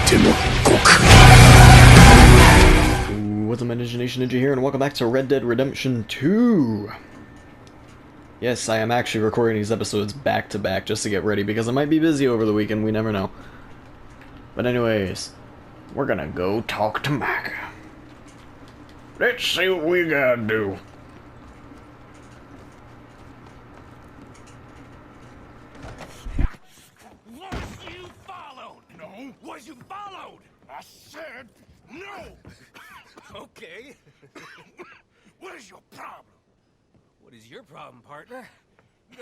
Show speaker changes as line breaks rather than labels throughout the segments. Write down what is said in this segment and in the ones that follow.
What's up, Imagination Ninja here, and welcome back to Red Dead Redemption 2. Yes, I am actually recording these episodes back to back just to get ready because I might be busy over the weekend, we never know. But anyways, we're gonna go talk to Micah. Let's see what we gotta do.
Was you followed? No. Was you followed? I said no.
Okay.
What is your problem?
What is your problem, partner? You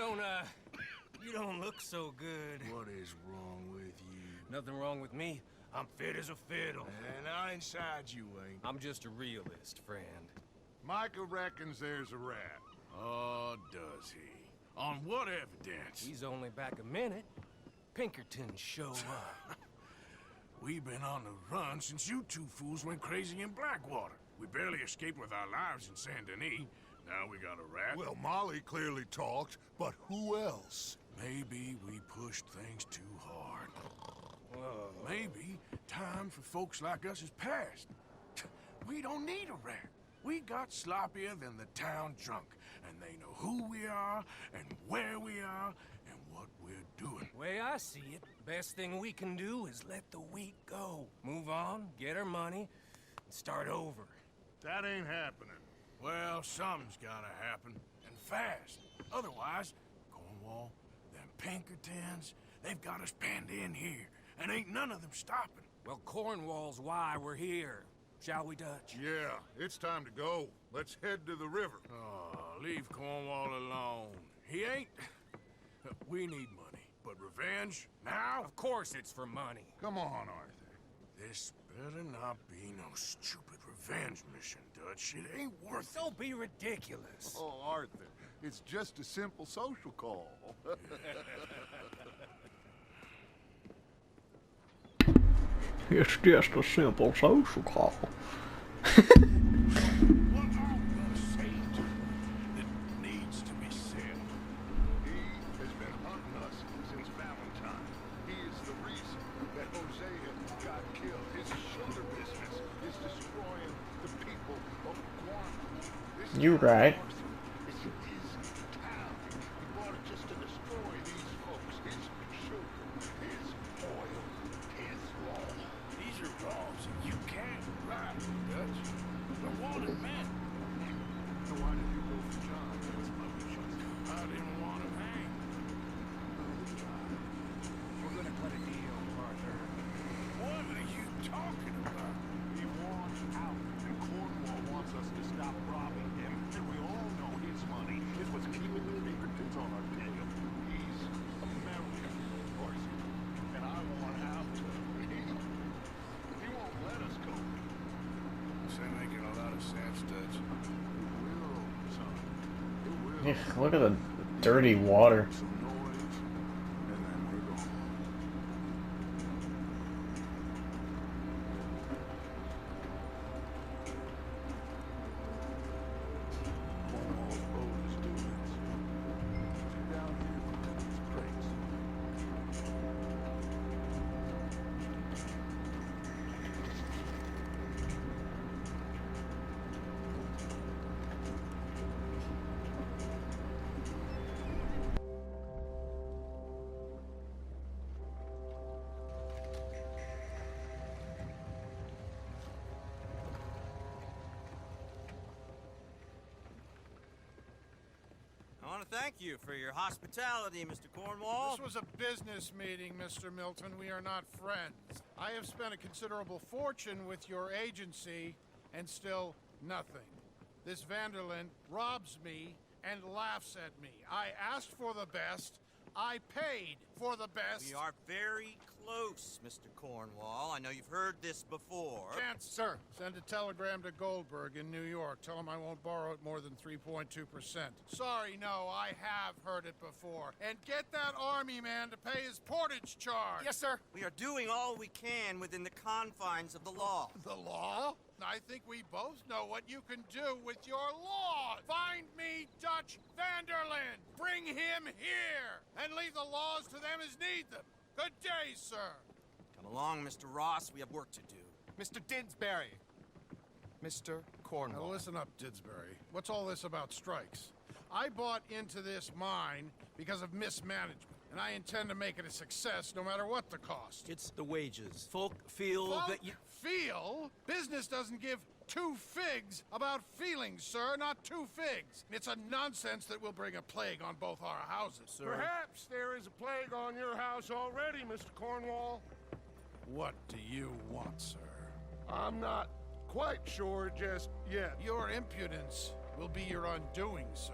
don't look so good.
What is wrong with you?
Nothing wrong with me. I'm fit as a fiddle.
And I inside you ain't.
I'm just a realist, friend.
Micah reckons there's a rat. Oh, does he? On what evidence?
He's only back a minute. Pinkerton show up.
We've been on the run since you two fools went crazy in Blackwater. We barely escaped with our lives in Saint Denis. Now we got a rat.
Well, Molly clearly talked, but who else?
Maybe we pushed things too hard.
Whoa.
Maybe time for folks like us is past. We don't need a rat. We got sloppier than the town drunk, and they know who we are, and where we are, and what we're doing.
Way I see it, best thing we can do is let the week go. Move on, get our money, and start over.
That ain't happening. Well, something's gotta happen, and fast. Otherwise, Cornwall, them Pinkertons, they've got us penned in here, and ain't none of them stopping.
Well, Cornwall's why we're here. Shall we, Dutch?
Yeah, it's time to go. Let's head to the river.
Oh, leave Cornwall alone. He ain't... We need money, but revenge, now?
Of course it's for money.
Come on, Arthur.
This better not be no stupid revenge mission, Dutch. It ain't worth it.
Don't be ridiculous.
Oh, Arthur, it's just a simple social call.
It's just a simple social call.
What are we gonna say to him that needs to be said?
He has been hunting us since Valentine. He is the reason that Hosea got killed. His sugar business is destroying the people of Guam.
You right.
It's his town. He brought it just to destroy these folks. His sugar, his oil, his law.
These are laws you can't write, Dutch. The wanted man.
So why did you go for John? That's my mission.
I didn't want him hanged.
We're gonna cut a deal, Arthur.
What are you talking about?
He wants out, and Cornwall wants us to stop robbing him. And we all know his money is what's keeping the Pinkertons on our tail. He's American, of course, and I want out. He won't let us go.
This ain't making a lot of sense, Dutch.
It will, son. It will.
Ugh, look at the dirty water.
Some noise, and then we're gone. Cornwall's boat is doing this. Sit down here for these crates.
I want to thank you for your hospitality, Mr. Cornwall.
This was a business meeting, Mr. Milton. We are not friends. I have spent a considerable fortune with your agency, and still nothing. This Vanderlyn robs me and laughs at me. I asked for the best. I paid for the best.
We are very close, Mr. Cornwall. I know you've heard this before.
Chance, sir. Send a telegram to Goldberg in New York. Tell him I won't borrow it more than 3.2%. Sorry, no, I have heard it before. And get that army man to pay his portage charge.
Yes, sir. We are doing all we can within the confines of the law.
The law? I think we both know what you can do with your law. Find me Dutch Vanderlyn. Bring him here. And leave the laws to them as need them. Good day, sir.
Come Come along, Mr. Ross. We have work to do.
Mr. Didsbury. Mr. Cornwall.
Now listen up, Didsbury. What's all this about strikes? I bought into this mine because of mismanagement, and I intend to make it a success no matter what the cost.
It's the wages. Folk feel
Folk
that you...
feel? Business doesn't give two figs about feelings, sir, not two figs. It's a nonsense that will bring a plague on both our houses, sir.
Perhaps there is a plague on your house already, Mr. Cornwall.
What do you want, sir?
I'm not quite sure just yet.
Your impudence will be your undoing, sir.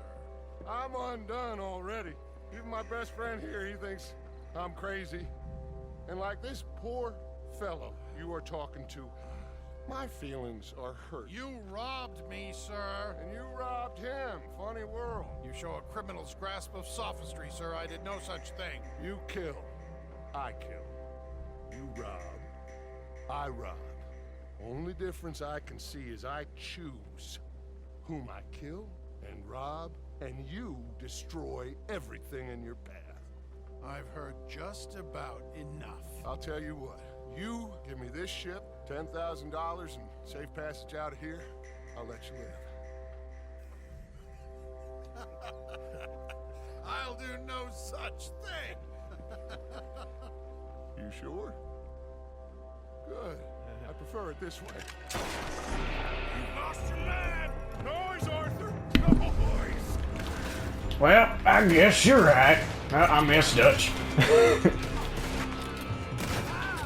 I'm undone already. Even my best friend here, he thinks I'm crazy. And like this poor fellow you are talking to, my feelings are hurt.
You robbed me, sir.
And you robbed him. Funny world.
You show a criminal's grasp of sophistry, sir. I did no such thing.
You kill. I kill. You rob. I rob. Only difference I can see is I choose whom I kill and rob, and you destroy everything in your path.
I've heard just about enough.
I'll tell you what. You give me this ship, $10,000, and safe passage out of here, I'll let you live.
I'll do no such thing.
You sure? Good. I prefer it this way. You lost your man! Noise, Arthur! Noise!
Well, I guess you're right. I miss Dutch.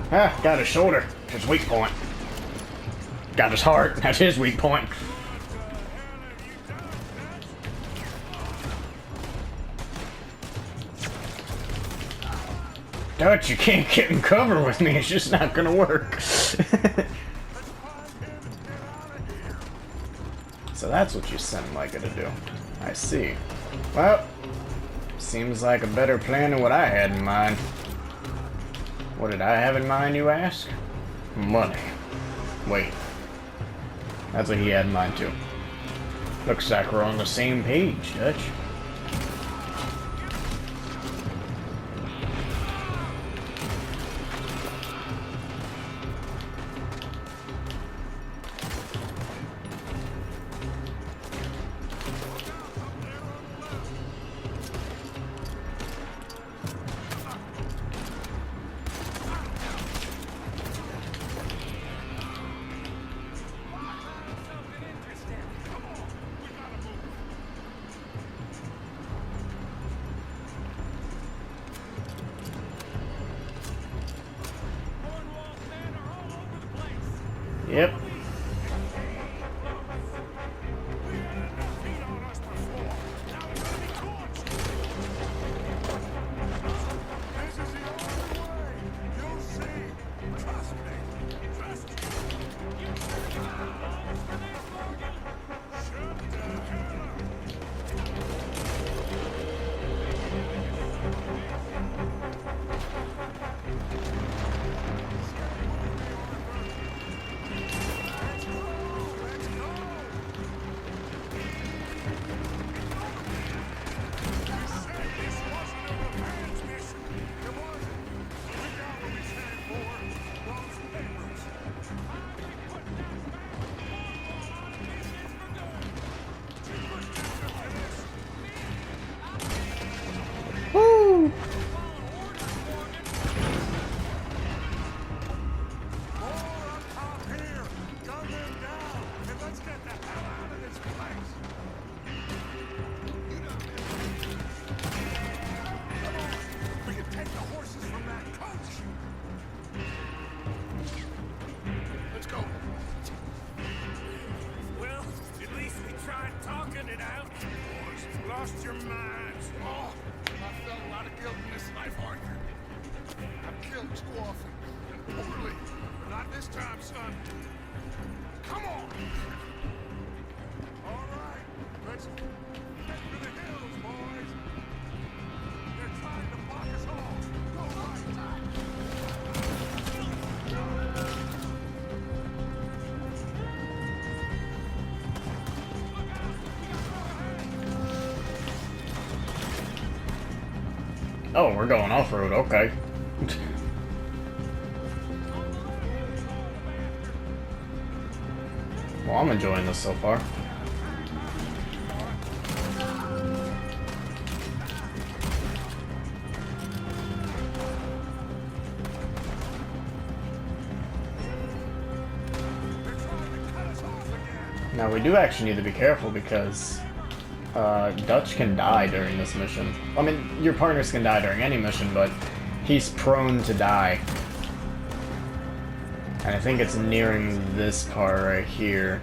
Got his shoulder. His weak point. Got his heart. That's his weak point. Dutch, you can't get in cover with me. It's just not gonna work. So that's what you sent Micah to do. I see. Well, seems like a better plan than what I had in mind. What did I have in mind, you ask? Money. Wait. That's what he had in mind, too. Looks like we're on the same page, Dutch. Yep. Woo!
Well, at least we tried talking it out.
Boys, lost your minds. Oh, I felt a lot of guilt in this life, Arthur. I've killed too often and poorly, but not this time, son. Come on! All right, let's get to the hills, boys. They're trying to block us all. Go right.
Oh, we're going off-road, okay. Well, I'm enjoying this so far. Now, we do actually need to be careful because Dutch can die during this mission. I mean, your partners can die during any mission, but he's prone to die. And I think it's nearing this part right here.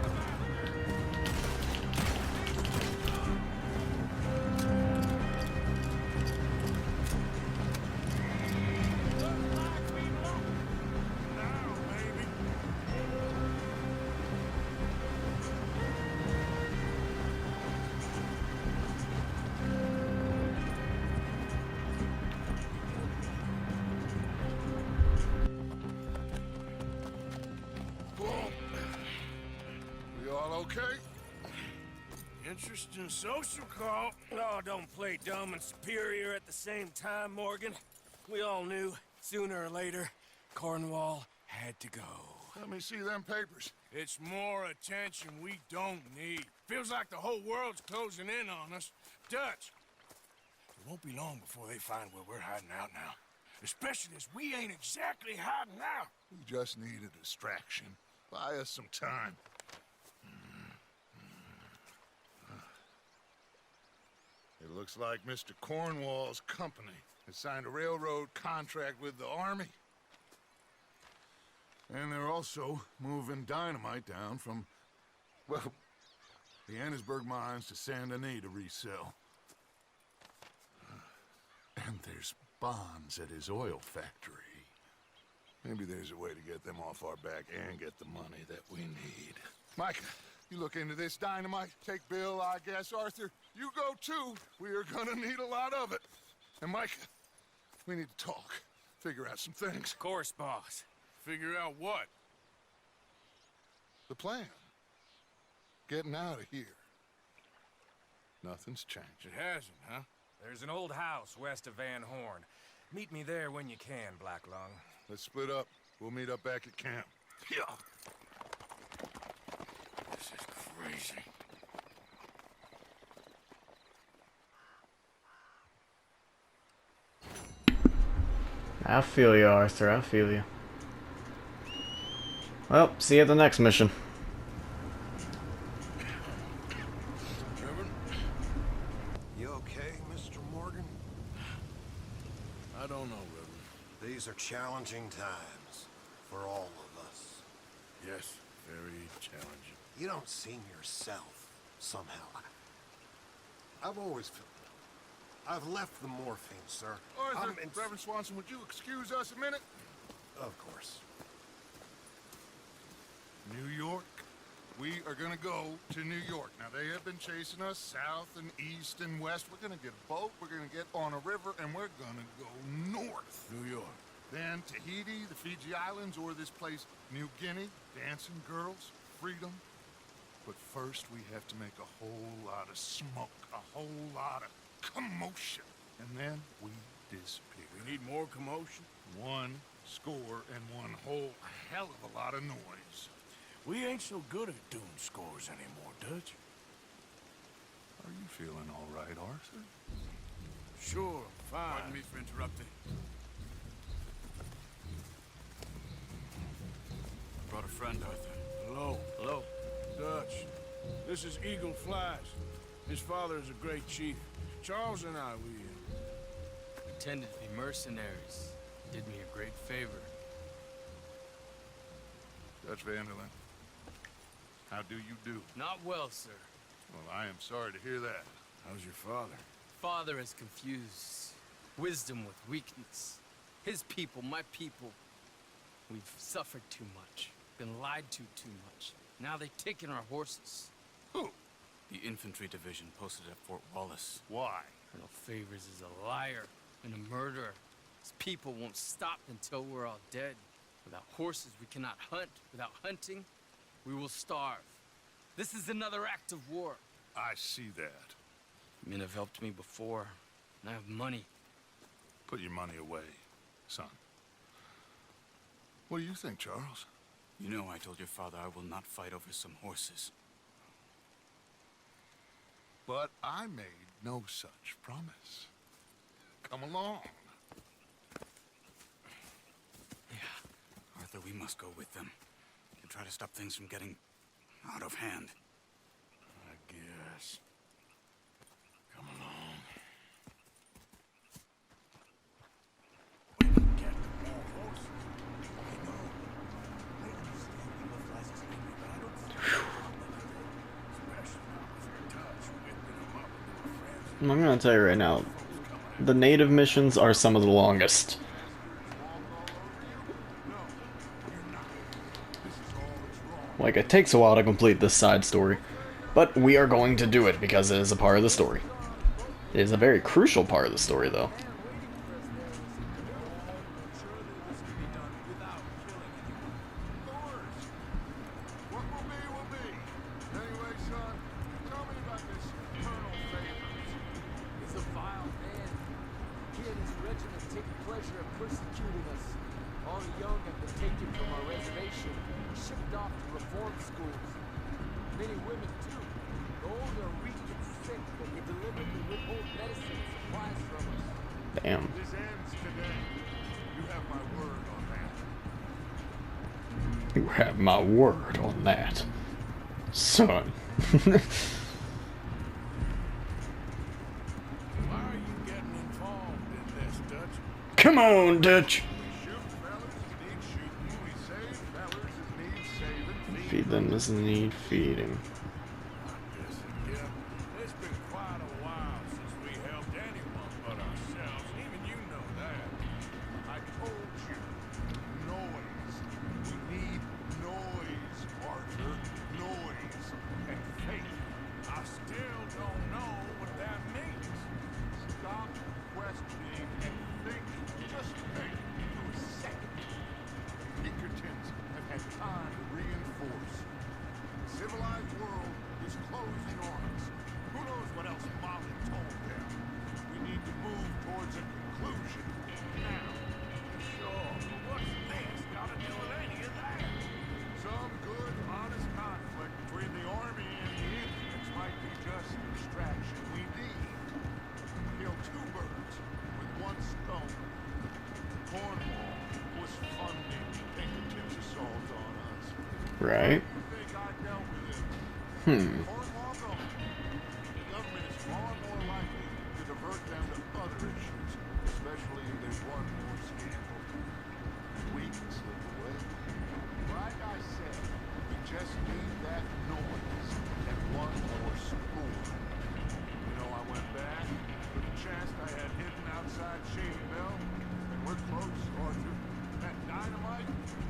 We all okay? Interesting social call.
Oh, don't play dumb and superior at the same time, Morgan. We all knew, sooner or later, Cornwall had to go.
Let me see them papers. It's more attention we don't need. Feels like the whole world's closing in on us. Dutch, it won't be long before they find where we're hiding out now. Especially as we ain't exactly hiding out. We just need a distraction. Buy us some time. It looks like Mr. Cornwall's company has signed a railroad contract with the army. And they're also moving dynamite down from, well, the Annesburg mines to Saint Denis to resell. And there's bonds at his oil factory. Maybe there's a way to get them off our back and get the money that we need. Micah, you look into this dynamite. Take Bill, I guess. Arthur, you go too. We are gonna need a lot of it. And Micah, we need to talk. Figure out some things.
Of course, boss.
Figure out what? The plan. Getting out of here. Nothing's changed. It hasn't, huh?
There's an old house west of Van Horn. Meet me there when you can, Blacklung.
Let's split up. We'll meet up back at camp. Yeah. This is crazy.
I feel you, Arthur. I feel you. Well, see you at the next mission.
Reverend?
You okay, Mr. Morgan?
I don't know, Reverend.
These are challenging times for all of us.
Yes, very challenging.
You don't seem yourself, somehow. I've always felt... I've left the morphine, sir.
Arthur, Reverend Swanson, would you excuse us a minute?
Of course.
New York. We are gonna go to New York. Now, they have been chasing us south and east and west. We're gonna get a boat, we're gonna get on a river, and we're gonna go north. New York. Then Tahiti, the Fiji Islands, or this place, New Guinea, dancing girls, freedom. But first, we have to make a whole lot of smoke, a whole lot of commotion. And then we disappear. We need more commotion? 1 score and 1 whole hell of a lot of noise. We ain't so good at doing scores anymore, Dutch. Are you feeling all right, Arthur? Sure, fine. Pardon me for interrupting. Brought a friend, Arthur. Hello. Hello. Dutch, this is Eagle Flies. His father is a great chief. Charles and I, we
Pretended to be mercenaries. Did me a great favor.
Dutch Vanderlyn, how do you do?
Not well, sir.
Well, I am sorry to hear that. How's your father?
Father has confused wisdom with weakness. His people, my people, we've suffered too much. Been lied to too much. Now they've taken our horses.
Who?
The infantry division posted at Fort Wallace.
Why?
Colonel Favors is a liar and a murderer. His people won't stop until we're all dead. Without horses, we cannot hunt. Without hunting, we will starve. This is another act of war.
I see that.
Men have helped me before, and I have money.
Put your money away, son. What do you think, Charles?
You know I told your father I will not fight over some horses.
But I made no such promise. Come along.
Yeah, Arthur, we must go with them. To try to stop things from getting out of hand.
I guess. Come along. We can get more horses. I know. I understand we must rise as angry, but I don't see especially not with your touch, whipping them up with their friends.
I'm gonna tell you right now, the native missions are some of the longest. Like, it takes a while to complete this side story, but we are going to do it because it is a part of the story. It is a very crucial part of the story, though.
What will be, will be. Anyway, son, tell me about this Colonel Favors.
He's a vile man. He and his regiment take pleasure in persecuting us. All the young have been taken from our reservation, shipped off to reform schools. Many women, too. The old are weak and sick, but they deliberately withhold medicine and supplies from us.
Damn.
This ends today. You have my word on that.
You have my word on that, son.
Why are you getting involved in this, Dutch?
Come on, Dutch.
We shoot fellers as need shooting. We save fellers as need saving.
Feed them as need feeding.
Listen, Gil, it's been quite a while since we helped anyone but ourselves. Even you know that.
I told you. Noise. We need noise, Arthur. Noise. And faith.
I still don't know what that means.
Stop questioning and think. Just think for a second. Pinkertons have had time to reinforce. The civilized world is closing on us. Who knows what else Molly told them? We need to move towards a conclusion now.
Sure, but what's this got to do with any of that?
Some good, honest conflict between the army and the Indians might be just the distraction we need. Kill two birds with one stone. Cornwall was funding Pinkerton's assault on us.
Right.
You think I dealt with it? Cornwall gone. The government is far more likely to divert them to other issues, especially if there's one more scandal. We can slip away. Like I said, we just need that noise and one more score. You know, I went back to the chest I had hidden outside Shady Bell, and we're close, Arthur. That dynamite,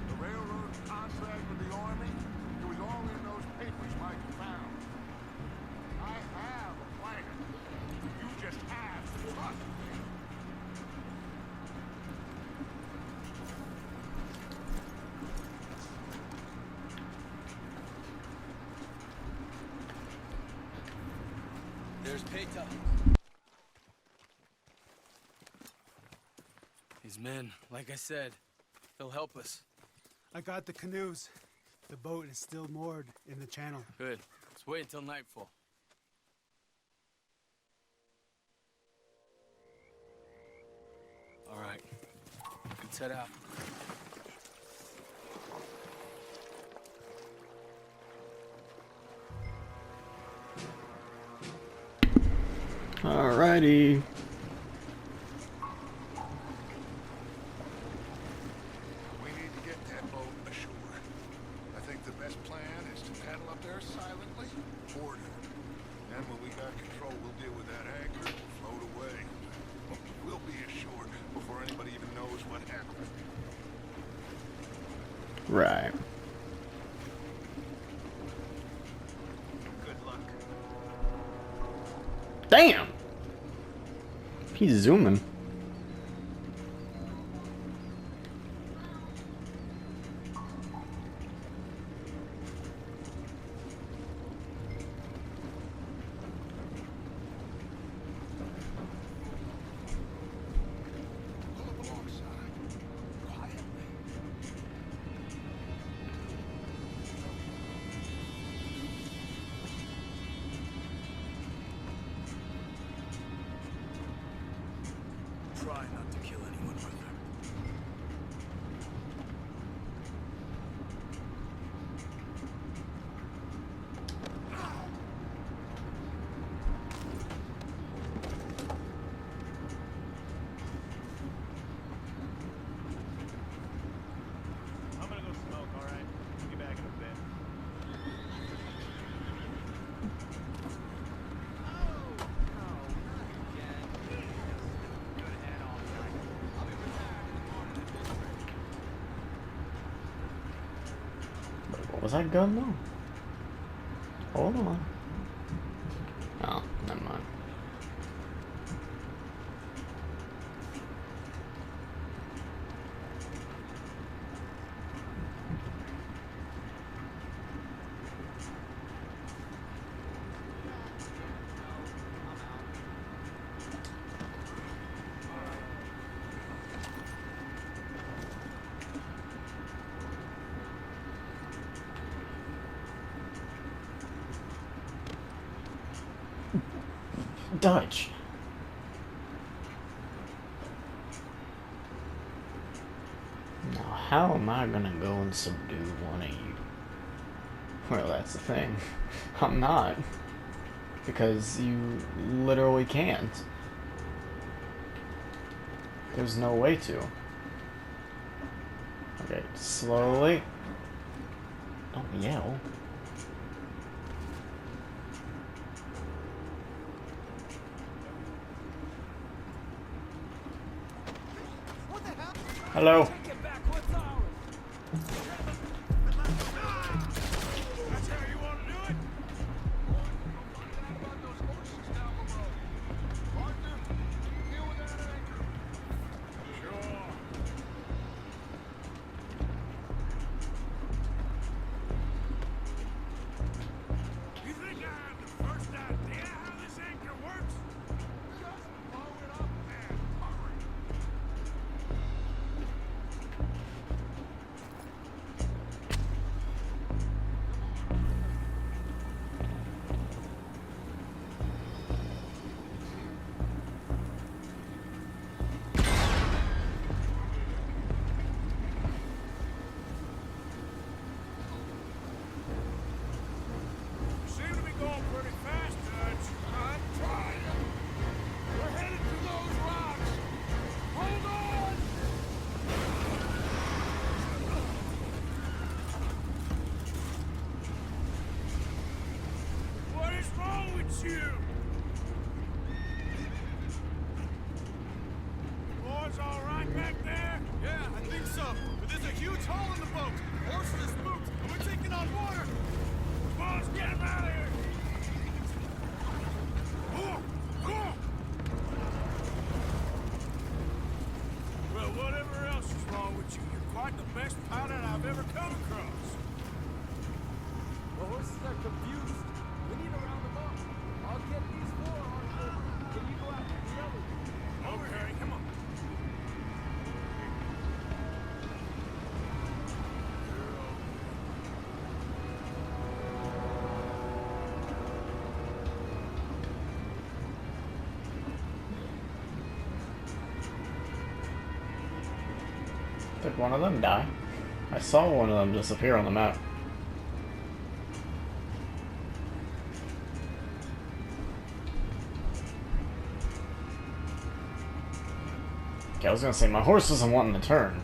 the railroad contract with the army, it was all in those papers Mike found. I have a plan. You just have to trust me.
There's Peta. These men, like I said, they'll help us.
I got the canoes. The boat is still moored in the channel.
Good. Let's wait until nightfall. All right. Let's head out.
Alrighty.
We need to get that boat ashore. I think the best plan is to paddle up there silently, board it. Then when we got control, we'll deal with that anchor and float away. We'll be ashore before anybody even knows what happened.
Right.
Good luck.
Damn! He's zooming.
Pull up alongside. Quietly.
Was that gun though? Hold on. Oh, never mind. Dutch. Now, how am I gonna go and subdue one of you? Well, that's the thing. I'm not. Because you literally can't. There's no way to. Okay, slowly. Don't yell. Hello. Did one of them die? I saw one of them disappear on the map. Okay, I was gonna say, my horse isn't wanting to turn.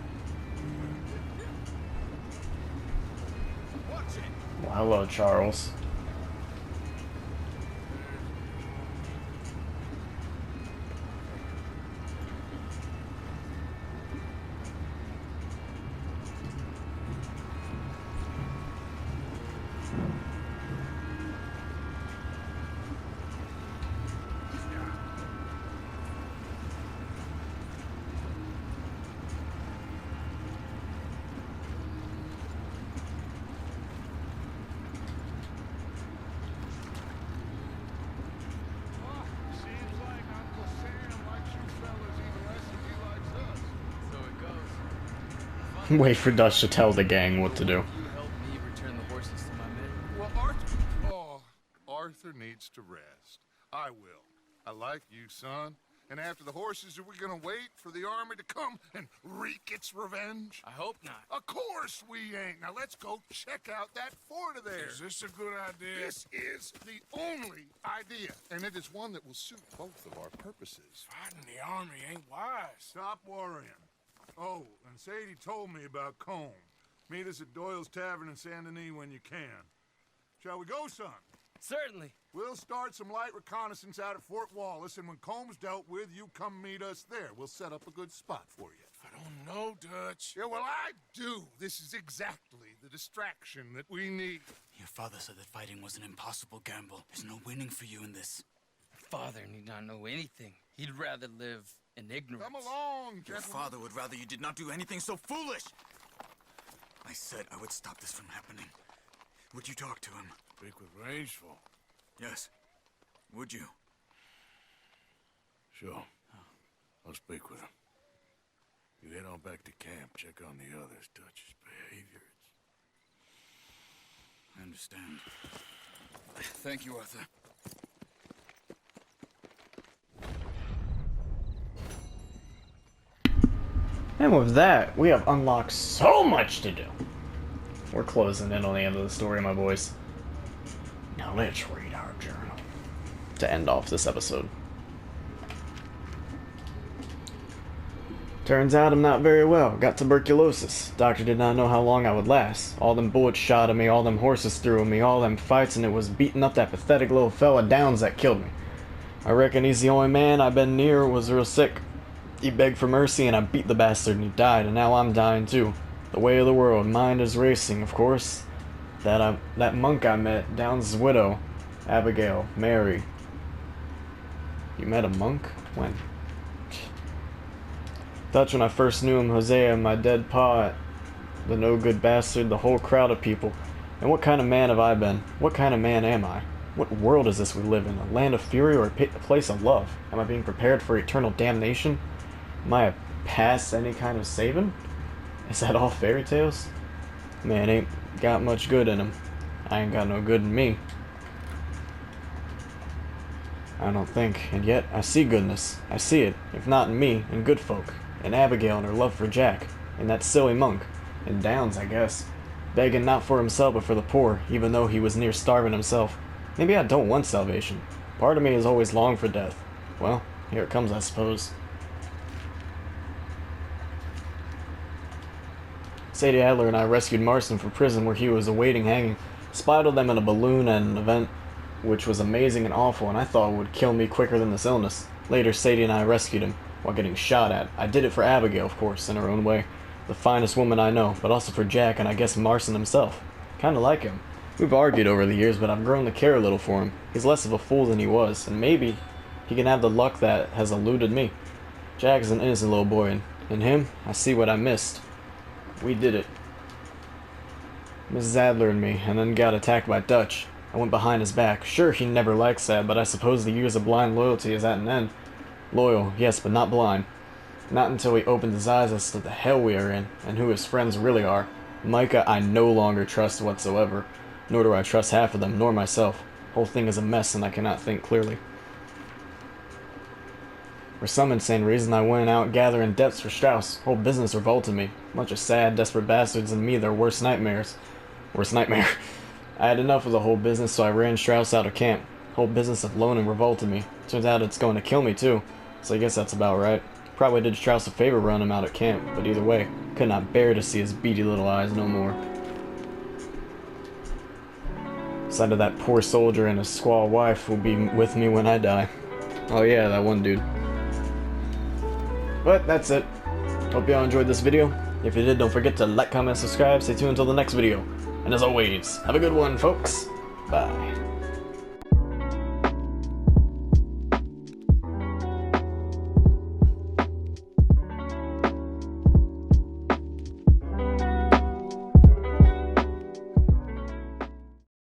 Well, hello, Charles. Wait for Dutch to tell the gang what to do.
Well, Arthur needs to rest. I will. I like you, son. And after the horses, are we gonna wait for the army to come and wreak its revenge?
I hope not.
Of course we ain't. Now let's go check out that fort of theirs.
Is this a good idea?
This is the only idea, and it is one that will suit both of our purposes.
Fighting the army ain't wise.
Stop worrying. Oh, and Sadie told me about Combe. Meet us at Doyle's Tavern in Saint Denis when you can. Shall we go, son?
Certainly.
We'll start some light reconnaissance out at Fort Wallace, and when Comb's dealt with, you come meet us there. We'll set up a good spot for you.
If I don't know, Dutch.
Yeah, well, I do. This is exactly the distraction that we need.
Your father said that fighting was an impossible gamble. There's no winning for you in this.
Father need not know anything. He'd rather live in ignorance.
Come along,
Your
gentlemen.
father would rather you did not do anything so foolish. I said I would stop this from happening. Would you talk to him?
Speak with Rangeful.
Yes. Would you?
Sure. I'll speak with him. You head on back to camp, check on the others, Dutch's behavior.
I understand. Thank you, Arthur.
And with that, we have unlocked so much to do. We're closing in on the end of the story, my boys. Now let's read our journal to end off this episode. Turns out I'm not very well. Got tuberculosis. Doctor did not know how long I would last. All them bullets shot at me, all them horses threw at me, all them fights, and it was beating up that pathetic little fella Downs that killed me. I reckon he's the only man I've been near who was real sick. He begged for mercy and I beat the bastard and he died, and now I'm dying too. The way of the world, mind is racing, of course. That monk I met, Downs' widow, Abigail, Mary. You met a monk? When? Thought when I first knew him, Hosea, my dead pa, the no-good bastard, the whole crowd of people. And what kind of man have I been? What kind of man am I? What world is this we live in? A land of fury or a place of love? Am I being prepared for eternal damnation? Am I past any kind of saving? Is that all fairy tales? Man ain't got much good in him. I ain't got no good in me. I don't think, and yet I see goodness. I see it, if not in me, in good folk. In Abigail and her love for Jack. In that silly monk. In Downs, I guess. Begging not for himself but for the poor, even though he was near starving himself. Maybe I don't want salvation. Part of me has always longed for death. Well, here it comes, I suppose. Sadie Adler and I rescued Marston from prison where he was awaiting hanging. Spotted them in a balloon at an event which was amazing and awful, and I thought would kill me quicker than this illness. Later, Sadie and I rescued him while getting shot at. I did it for Abigail, of course, in her own way. The finest woman I know, but also for Jack and I guess Marston himself. Kinda like him. We've argued over the years, but I've grown to care a little for him. He's less of a fool than he was, and maybe he can have the luck that has eluded me. Jack is an innocent little boy, and in him, I see what I missed. We did it. Mrs. Adler and me, and then got attacked by Dutch. I went behind his back. Sure, he never liked Sad, but I suppose the years of blind loyalty is at an end. Loyal, yes, but not blind. Not until he opened his eyes as to the hell we are in, and who his friends really are. Micah I no longer trust whatsoever, nor do I trust half of them, nor myself. Whole thing is a mess, and I cannot think clearly. For some insane reason, I went out gathering debts for Strauss. Whole business revolted me. Bunch of sad, desperate bastards and me, their worst nightmares. Worst nightmare. I had enough of the whole business, so I ran Strauss out of camp. Whole business of loaning revolted me. Turns out it's going to kill me too. So I guess that's about right. Probably did Strauss a favor running him out at camp, but either way, could not bear to see his beady little eyes no more. Sight of that poor soldier and his squaw wife will be with me when I die. Oh yeah, that one dude. But that's it. Hope y'all enjoyed this video. If you did, don't forget to like, comment, subscribe. Stay tuned until the next video. And as always, have a good one, folks. Bye.